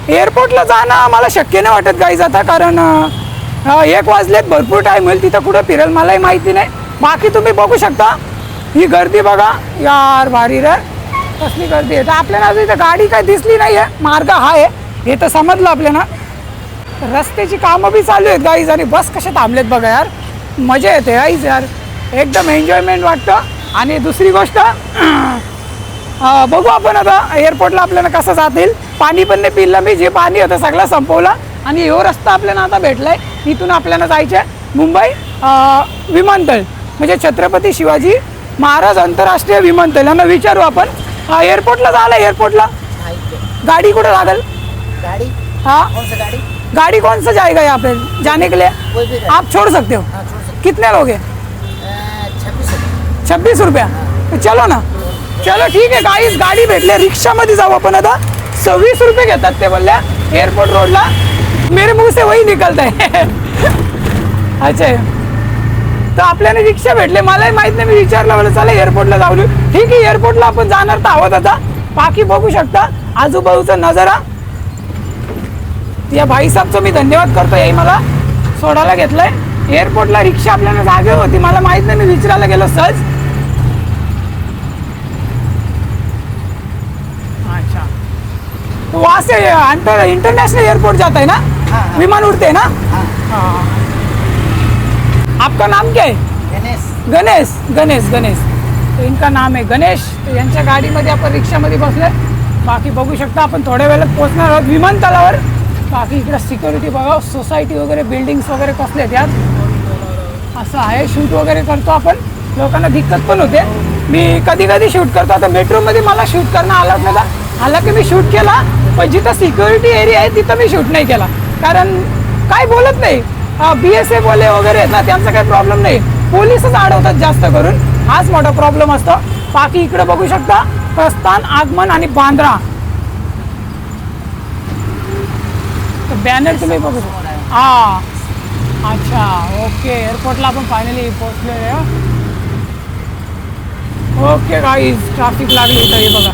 एअरपोर्टला जाणं मला शक्य नाही वाटत गाईज आता, कारण 1 वाजलेत, भरपूर टाईम होईल तिथं कुठं फिरेल मलाही माहिती नाही. बाकी तुम्ही बघू शकता ही गर्दी बघा यार, भारी रे कसली गर्दी आहे. तर आपल्याला अजून इथं गाडी काय दिसली नाही आहे, मार्ग हा आहे हे तर समजलं आपल्याला. रस्त्याची कामं बी चालू आहेत गाईज आणि बस कशा थांबलेत बघा यार, मजा येते गाईज यार, एकदम एन्जॉयमेंट वाटतं. आणि दुसरी गोष्ट बघू आपण आता एअरपोर्टला आपल्याला कसं जातील. पाणी पण नाही पिलं मी, जे पाणी होतं सगळं संपवलं. आणि ह्यो रस्ता आपल्याला आता भेटला आहे, इथून आपल्याला जायचं आहे मुंबई विमानतळ, म्हणजे छत्रपती शिवाजी महाराज आंतरराष्ट्रीय विमानतळ. यांना विचारू आपण एअरपोर्टला जायला, एअरपोर्टला गाड़ी कुठे लागल? गाड़ी हाँ कौन सा गाड़ी? गाड़ी कौन सा जाएगा यहाँ पे जाने के लिए? कोई भी आप छोड़ सकते हो? हाँ छोड़ सकते। कितने लोग हैं? 26 रुपया. तो चलो ना, चलो ठीक आहे गाईज, गाडी भेटले. रिक्षामध्ये जाऊ आपण आता. 26 रुपये घेतात ते बोलल्या एअरपोर्ट रोडला. मेरे मुंह से वही निकलता है. अच्छा, तर आपल्याला रिक्षा भेटले, मलाही माहित नाही, मी विचारलं मला चला एअरपोर्टला जाऊ. ठीक आहे, एअरपोर्टला आपण जाणार तर आहोत आता. बाकी बघू शकता आजूबाजूचा नजारा. या भाईसाहेबचं मी धन्यवाद करतो, याही मला सोडायला घेतलंय एअरपोर्टला. रिक्षा आपल्याला जागेवर होती, मला माहित नाही, मी विचारायला गेलो सहज. अच्छा, तो वहाँ से इंटरनेशनल एयरपोर्ट जाता है ना? हाँ. विमान उड़ते हैं ना? हाँ. आपका नाम क्या है? गणेश. गणेश. गणेश गणेश तो इनका नाम है गणेश. तो यांच्या गाडीमध्ये आपण रिक्षामध्ये बसले. बाकी बघू शकता आपण थोड्या वेळात पोहोचणार आहोत विमानतळावर. बाकी इकडे सिक्युरिटी बघा, सोसायटी वगैरे, बिल्डिंग्स वगैरे कसले आहेत यात. असं आहे, शूट वगैरे करतो आपण, लोकांना दिक्कत पण होते. मी कधी कधी शूट करतो. आता मेट्रोमध्ये मला शूट करणं आलं नव्हता, आला की मी शूट केला, पण जिथं सिक्युरिटी एरिया आहे तिथं मी शूट नाही केला, कारण काय बोलत नाही. BSF वाले वगैरे आहेत ना, त्यांचा काही प्रॉब्लेम नाही, पोलिसच अडवतात जास्त करून, हाच मोठा प्रॉब्लेम असतो. बाकी इकडे बघू शकता प्रस्थान, आगमन आणि बांद्रा बॅनर तुम्ही बघू शकता. हा अच्छा, ओके, एअरपोर्टला आपण फायनली पोहोचलेले आहे. ओके गाईज, ट्रॅफिक लागली इथं, हे बघा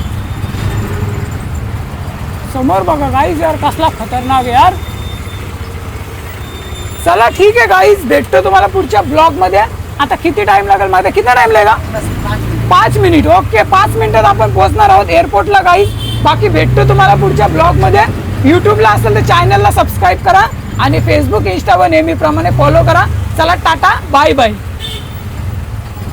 समोर बघा गाईज, यार कसला खतरनाक आहे यार. चला ठीक आहे गाईज, भेटतो तुम्हाला पुढच्या ब्लॉग मध्ये. आता किती टाइम लागेल माझा, कितना टाइम लागेगा? 5 मिनिट. ओके, 5 मिनिटात आपण पोहोचणार आहोत एअरपोर्टला गाईज. बाकी भेटतो तुम्हाला पुढच्या ब्लॉग मध्ये. यूट्यूबला असेल तर चॅनलला सबस्क्राईब करा आणि फेसबुक इंस्टावर नेहमीप्रमाणे फॉलो करा. चला टाटा, बाय बाय.